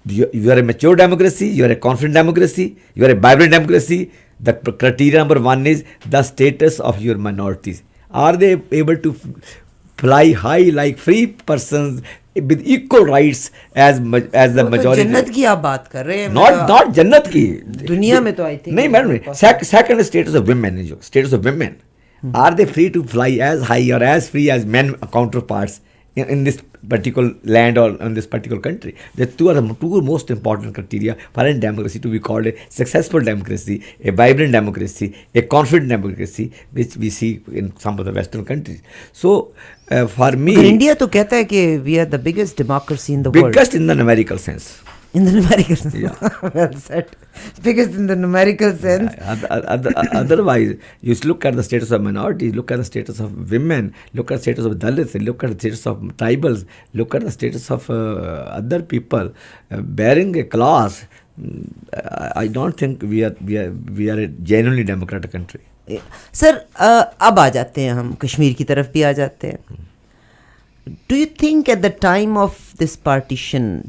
you are a mature democracy, you are a confident democracy, you are a vibrant democracy. The criteria number one is the status of your minorities. Are they able to fly high like free persons with equal rights as the majority? जन्नत की आप बात कर रहे हैं, Not जन्नत की, दुनिया में तो आई थिंक नहीं madam. Second status of women, status of women. Are they free to fly as high or as free as men counterparts in this particular land or in this particular country? The two are the two most important criteria for a democracy to be called a successful democracy, a vibrant democracy, a confident democracy, which we see in some of the Western countries. So for me, India तो कहता है कि we are the biggest democracy in the world. biggest in the numerical sense. In the numerical sense. Yeah. Well said. Biggest in the numerical sense. Otherwise, you look at the status of minorities, look at the status of women, look at the status of Dalits, look at the status of tribals, look at the status of other people bearing a class. I don't think we are a genuinely democratic country. Sir अब आ जाते हैं हम कश्मीर की तरफ भी आ जाते हैं. Do you think at the time of this partition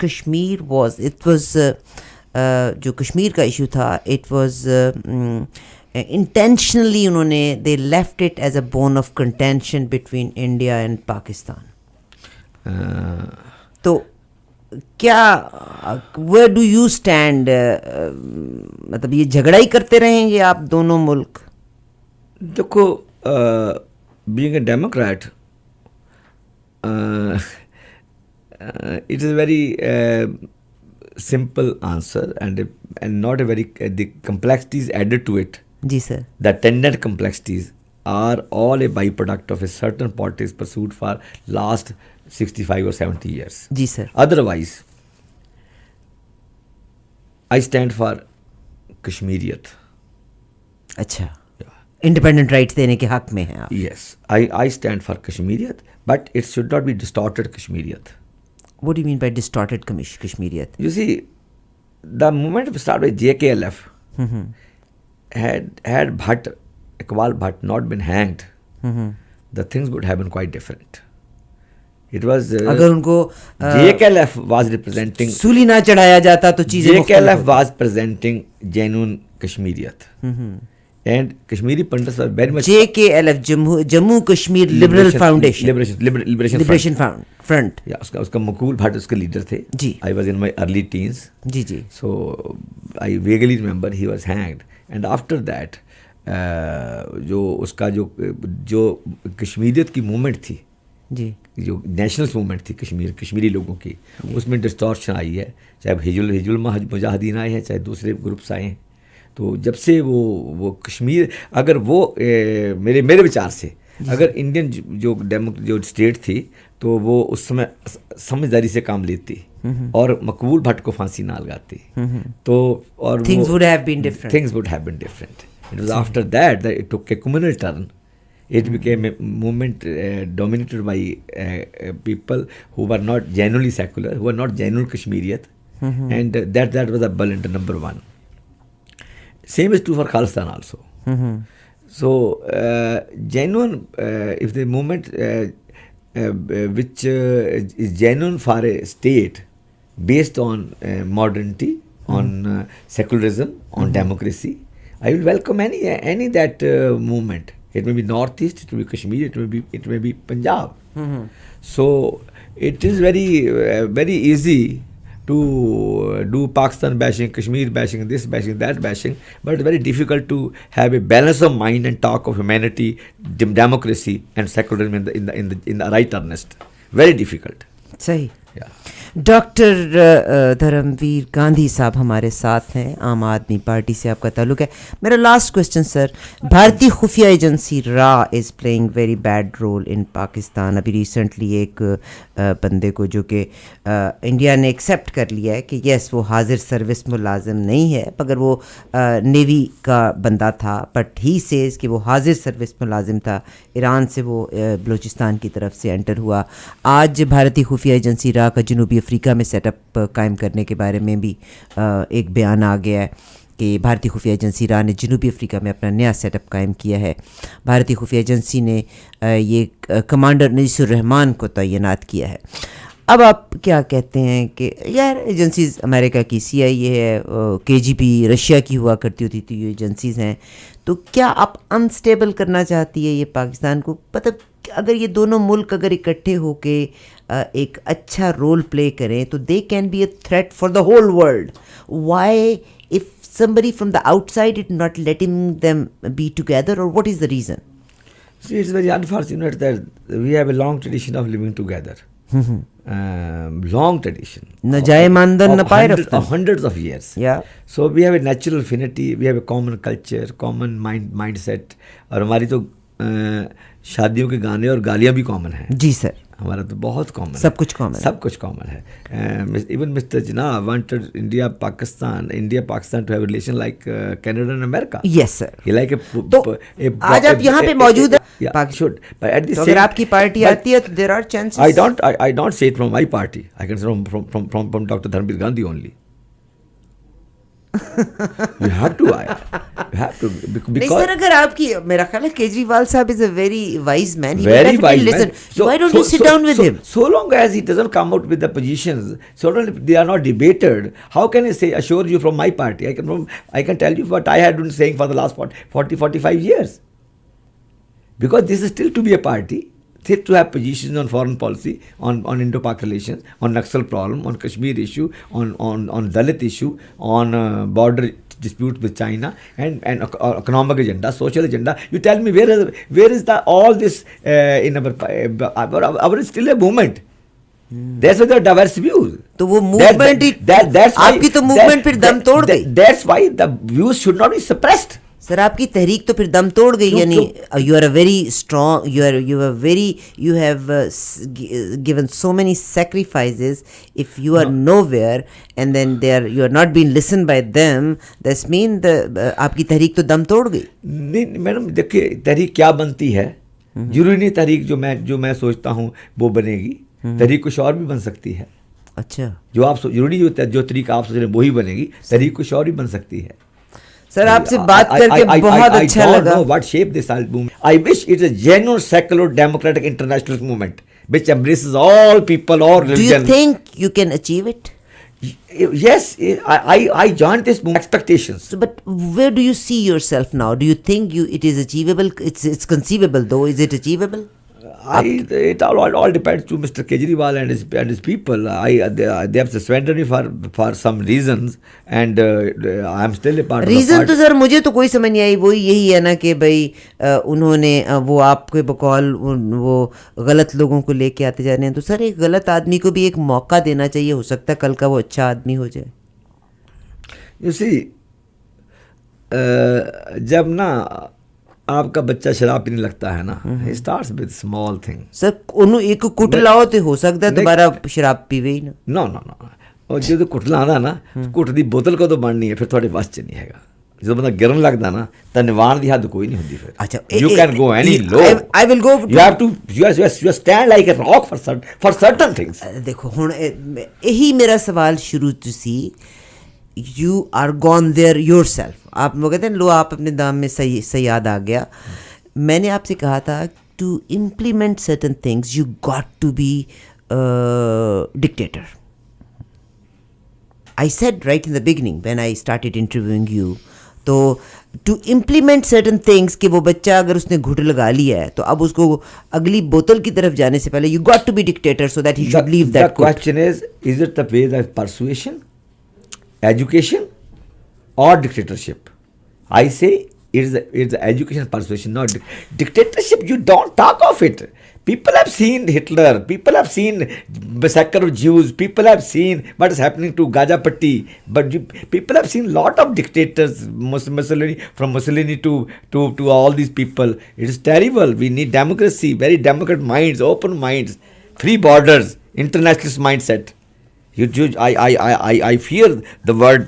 Kashmir जो कश्मीर का इशू था, इट वाज इंटेंशनली उन्होंने they left it as a bone of contention between India and Pakistan. तो क्या वेयर डू यू स्टैंड, मतलब ये झगड़ा ही करते रहेंगे आप दोनों मुल्क? देखो, being a Democrat, it is a very simple answer and not a very the complexities added to it. जी sir. The attendant complexities are all a byproduct of a certain policies pursued for last 65 or 70 years. जी sir. Otherwise, I stand for Kashmiriyat. अच्छा, independent rights देने के हक में हैं आप? Yes, I stand for Kashmiriyat, but it should not be distorted Kashmiriyat. What do you mean by distorted Kashmiriyat? You see, the moment we start with JKLF, had Bhatt, Iqbal Bhatt not been hanged, the things would have been quite different. It was अगर उनको JKLF was representing, सूली ना चढ़ाया जाता तो चीजें JKLF was presenting genuine Kashmiriyat, and Kashmiri Pandits were very much JKLF, Jammu Kashmir liberal foundation, Liberation front. या उसका मकबूल भट्ट उसके लीडर थे. जी. I was in my early teens. जी जी. So I vaguely remember he was hanged, and after that जो उसका जो कश्मीरियत की movement थी, जी, जो नेशनल मूवमेंट थी कश्मीरी लोगों की, उसमें डिस्टॉर्शन आई है. चाहे हिजुल मुजाहिदीन आए हैं, चाहे दूसरे ग्रुप्स आए हैं. तो जब से वो कश्मीर, अगर वो मेरे विचार से अगर इंडियन जो स्टेट थी, तो वो उस समय समझदारी से काम लेती और मकबूल भट्ट को फांसी ना लगाती, तो और things would have been different. Things would have been different. It was after that it took a communal turn. It became a movement dominated by people who were not genuinely secular, who were not genuine Kashmiriyat, and that was a blunder number one. Same is true for Khalistan also. So genuine, if the movement which is genuine for a state based on modernity, on secularism, on democracy, I will welcome any that movement. It may be Northeast, it may be Kashmir, it may be Punjab. So it is very easy to do Pakistan bashing, Kashmir bashing, this bashing, that bashing, but it's very difficult to have a balance of mind and talk of humanity, democracy, and secularism in the right earnest. Very difficult. सही। Yeah. Doctor Dharamvir Gandhi साहब हमारे साथ हैं, आम Aadmi party से आपका ताल्लुक़ है। मेरा लास्ट क्वेश्चन सर, भारतीय खुफिया एजेंसी रा is playing very bad role in Pakistan. अभी रिसेंटली एक बंदे को जो कि इंडिया ने एक्सेप्ट कर लिया है कि यस वो हाजिर सर्विस मुलाजिम नहीं है, मगर वो नेवी का बंदा था, बट ही सेज़ कि वो हाजिर सर्विस मुलाजिम था, ईरान से वो बलूचिस्तान की तरफ से एंटर हुआ। आज भारतीय खुफिया एजेंसी रा का जनूबी अफ्रीका में सेटअप कायम करने के बारे में भी एक बयान आ गया है कि भारतीय खुफिया एजेंसी रा ने जनूबी अफ्रीका में अपना नया सेटअप कायम किया है। भारतीय खुफिया एजेंसी ने ये कमांडर नजीसुर रहमान को तैनात किया है। अब आप क्या कहते हैं कि यार एजेंसीज़ अमेरिका की CIA है, KGB रशिया की हुआ करती होती थी, ये एजेंसीज़ हैं, तो क्या आप अनस्टेबल करना चाहती है ये पाकिस्तान को? मतलब अगर ये दोनों मुल्क अगर इकट्ठे होके एक अच्छा रोल प्ले करें तो they can be a threat for the whole world. Why if somebody from the outside is not letting them be together, or what is the reason? See, it's very unfortunate that we have a long tradition of living together. Long tradition. न जाए मानदन न पाए रफ्तार. Of hundreds of years. Yeah. So we have a natural affinity, we have a common culture, common mindset. और हमारी तो शादियों के गाने और गालियाँ भी कॉमन हैं। जी सर, हमारा तो बहुत कॉमन है, सब कुछ कॉमन है, सब कुछ कॉमन है। Even mister Jinnah wanted India Pakistan to have relation like Canada and America. Yes sir. He like तो आज आप यहाँ पे मौजूद हैं, तो अगर आपकी पार्टी आती है तो there are chances. I don't say it from my party. I can say from Dr. Dharmveer Gandhi only. You have to. नहीं सर, अगर आपकी, मेरा ख्याल है केजरीवाल साहब is a very wise man. Very wise man. So why don't you sit down with him? So long as he doesn't come out with the positions, so long they are not debated, how can I assure you from my party? I can tell you what I had been saying for the last 45 years. Because this is still to be a party, still to have positions on foreign policy, on Indo-Pak relations, on Naxal problem, on Kashmir issue, on Dalit issue, on border disputes with China, and economic agenda, social agenda. You tell me where is all this in our still a movement. That's why there are diverse views. तो वो movement आपकी तो movement फिर दम तोड़ गई. That's why the views should not be suppressed. Sir आपकी तहरीक तो फिर दम तोड़ गई, यानी you are a very strong, you have given so many sacrifices. If you are nowhere and then you are not being listened by them, that's mean आपकी तहरीक तो दम तोड़ गई। नहीं मैडम, देखिए तहरीक क्या बनती है, जरूरी नहीं तहरीक जो मैं सोचता हूँ वो बनेगी, तहरीक कुछ और भी बन सकती है। अच्छा, जो आप जरूरी जो तरीका आप सोच रहे हैं वही बनेगी, तहरीक कुछ और भी बन सकती है। सर आपसे बात करके बहुत अच्छा लगा। What shape this movement? I wish it's a genuine secular democratic internationalist movement which embraces all people, all religion. Do you think you can achieve it? Yes, I joined this movement expectations. So, but where do you see yourself now? Do you think it is achievable? It's conceivable though. Is it achievable? It all depends to Mr. Kejriwal and his people. They have suspended me for some reasons, and I am still a part of the reason party. तो sir मुझे तो कोई समझ नहीं आई, वही यही है ना कि भाई उन्होंने वो आपके बकौल वो गलत लोगों को लेके आते जा रहे हैं, तो सर एक गलत आदमी को भी एक मौका देना चाहिए, हो सकता है कल का वो अच्छा आदमी हो जाए। You see, जब ना आपका बच्चा शराब पीने लगता है ना, he starts with small thing. Sir उन्होंने एक कुटलाओ तो हो सकता है दोबारा शराब पीवे ही ना। No. और जो कुटलाना ना, कुट दी बोतल को तो बननी है, फिर थोड़े बस च नहीं हैगा। जो बंदा गिरन लगदा ना, तो निवारण दी हद कोई नहीं होती फिर। अच्छा, you can go any low. I will go. You have to you stand like a rock for certain things. देखो हुण यही मेरा सवाल शुरू तो सी, you are gone there yourself. आप वो कहते हैं लो आप अपने दाम में सही याद आ गया। मैंने आपसे कहा था to implement certain things you got to be dictator. I said right in the beginning when I started interviewing you, तो टू इम्प्लीमेंट सर्टन थिंग्स कि वो बच्चा अगर उसने घुट लगा लिया है तो अब उसको अगली बोतल की तरफ जाने से पहले you got to be dictator so that he should leave that The question is it the way of persuasion, education, or dictatorship? I say it's the education persuasion, not dictatorship. You don't talk of it. People have seen Hitler. People have seen massacre of Jews. People have seen what is happening to Gazapatti. But people have seen lot of dictators, Mussolini, from Mussolini to all these people. It is terrible. We need democracy, very democratic minds, open minds, free borders, internationalist mindset. I fear the word,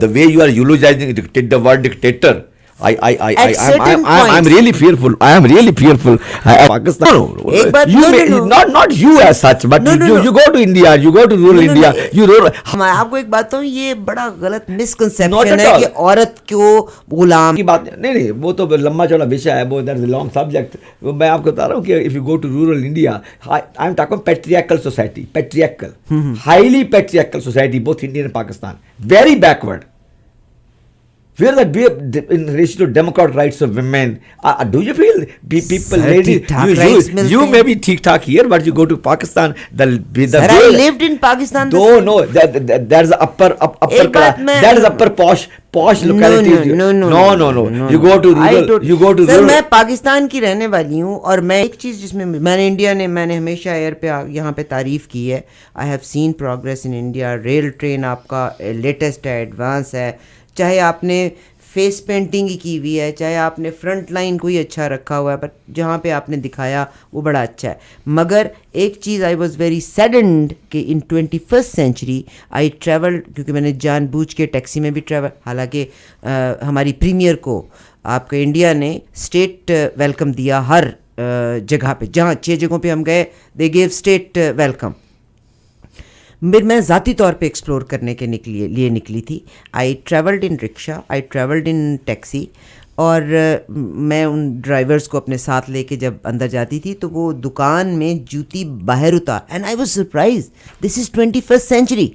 the way you are eulogizing the word dictator. I'm really fearful. I am really fearful. Pakistan. एक बात- You no, may, no, no. not you as such, but No, no, no. you go to India, you go to rural India, you rural. मैं आपको एक बात कहूँ, ये बड़ा गलत Not मिसकंसेप्शन at है all. कि औरत क्यों गुलाम। की बात नहीं, वो तो लंबा चौड़ा विषय है, वो दैट्स अ लॉन्ग सब्जेक्ट। मैं आपको बता रहा हूँ कि if you go to rural India, I am talking patriarchal society, patriarchal, highly patriarchal society, both India and Pakistan, very backward. Where in relation to democratic rights of women, do you feel people, Sir, ladies, ठीक-ठाक rights मिलते you हैं। may be ठीक ठाक here, but you go to Pakistan, the Sir, I way- lived in Pakistan. No, that's the upper एक बात class. मैं- That is upper posh localities. No. You go to rural. You go to sir, rural. मैं पाकिस्तान की रहने वाली हूँ और मैं एक चीज़ जिसमें मैंने हमेशा एयर पे यहाँ पे तारीफ़ की है। I have seen progress in India. Rail train आपका लेटेस्ट है, एडवांस है। चाहे आपने फेस पेंटिंग ही की हुई है, चाहे आपने फ्रंट लाइन को ही अच्छा रखा हुआ है, बट जहाँ पे आपने दिखाया वो बड़ा अच्छा है। मगर एक चीज़ आई वॉज वेरी सैडन्ड कि इन 21st सेंचुरी आई ट्रैवल्ड, क्योंकि मैंने जानबूझ के टैक्सी में भी ट्रैवल, हालांकि हमारी प्रीमियर को आपका इंडिया ने स्टेट वेलकम दिया हर जगह पे। जहाँ 6 जगहों पे हम गए, दे गेव स्टेट वेलकम। मैं ज़ाती तौर पे एक्सप्लोर करने के लिए निकली थी। I travelled in rickshaw, I travelled in taxi, और मैं उन ड्राइवर्स को अपने साथ लेके जब अंदर जाती थी तो वो दुकान में जूती बाहर उतार, and I was surprise, this is 21st century.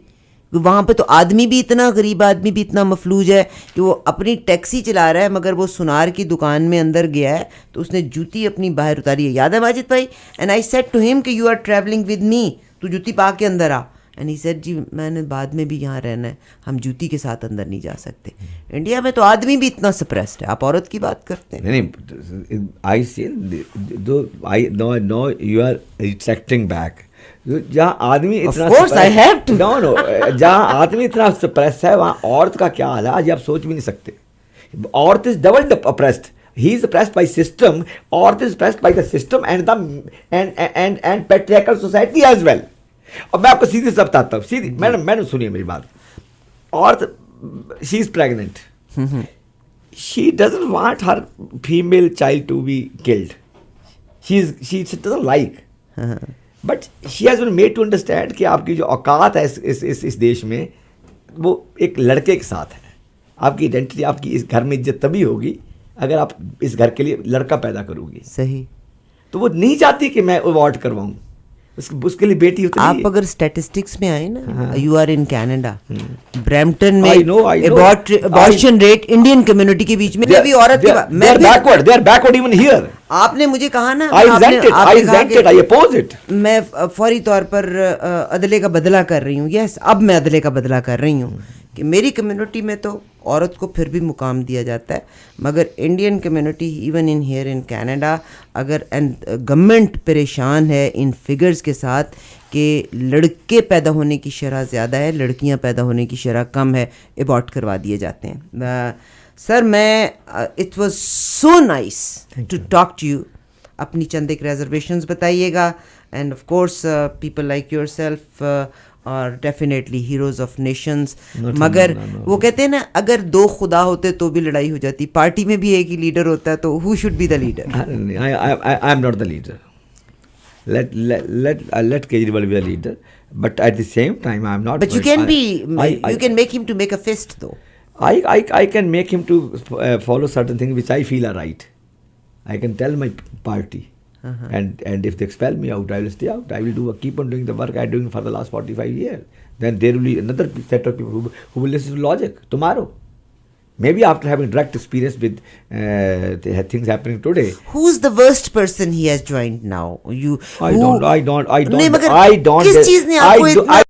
वहाँ पे तो आदमी भी इतना, गरीब आदमी भी इतना मफलूज है कि वो अपनी टैक्सी चला रहा है, मगर वो सुनार की दुकान में अंदर गया है तो उसने जूती अपनी बाहर उतारी है। याद है माजिद भाई? And I said to him कि you are travelling with me, तू जूती पा के अंदर आ। एंड ही सेड, जी मैंने बाद में भी यहाँ रहना है, हम जूती के साथ अंदर नहीं जा सकते। इंडिया में तो आदमी भी इतना सप्रेस्ड है, आप औरत की बात करते हैं। नहीं, I say I know you are retracting back. जहाँ आदमी इतना Of course, I have to. No जहाँ आदमी इतना सप्रेस है, वहाँ औरत का क्या हाल है आज आप सोच भी नहीं सकते। औरत is double apprised. He is oppressed by system, औरत is oppressed by the system and patriarchal society as well. अब मैं आपको सीधे सब बताता हूँ, सीधी मैडम सुनिए मेरी बात। औरत, she is pregnant, she doesn't want her female child to be killed, she doesn't like, but she has been made to understand कि आपकी जो औकात है इस देश में वो एक लड़के के साथ है। आपकी आइडेंटिटी, आपकी इस घर में इज्जत तभी होगी अगर आप इस घर के लिए लड़का पैदा करोगी। सही। तो वो नहीं चाहती कि मैं अवॉर्ड करवाऊं, उसके लिए बेटी होती आप अगर स्टैटिस्टिक्स में आए ना, you are in Canada, Brampton में I know. Abortion rate Indian community के बीच में भी औरत की बात, they are backward even here. आपने मुझे कहा ना, I resent it, I oppose it. मैं फौरी तौर पर अदले का बदला कर रही हूँ। यस, अब मैं अदले का बदला कर रही हूँ कि मेरी कम्युनिटी में तो औरत को फिर भी मुकाम दिया जाता है, मगर Indian community even in here in Canada, अगर एंड गवर्नमेंट परेशान है इन फिगर्स के साथ कि लड़के पैदा होने की शरह ज़्यादा है, लड़कियां पैदा होने की शरह कम है, एबॉर्ट करवा दिए जाते हैं। सर मैं it was so nice to talk to you. अपनी चंद एक रिजर्वेशंस बताइएगा, and of course people like yourself और डेफिनेटली हीरोज ऑफ नेशंस। मगर वो कहते हैं ना, अगर दो खुदा होते तो भी लड़ाई हो जाती, पार्टी में भी एक ही लीडर होता है, तो who should be the leader? I am not the leader. Let Kejriwal be a leader, but at the same time I am not. But you can you can make him to make a fist though. I can make him to follow certain things which I feel are right. I can tell my party, and if they expel me out, I will stay out. I will keep on doing the work I am doing for the last 45 years. Then there will be another set of people who will listen to logic tomorrow. maybe after having direct experience with the things happening today. Who's the worst person he has joined now? I don't नहीं, मगर I don't किस चीज ने I आपको do- इतना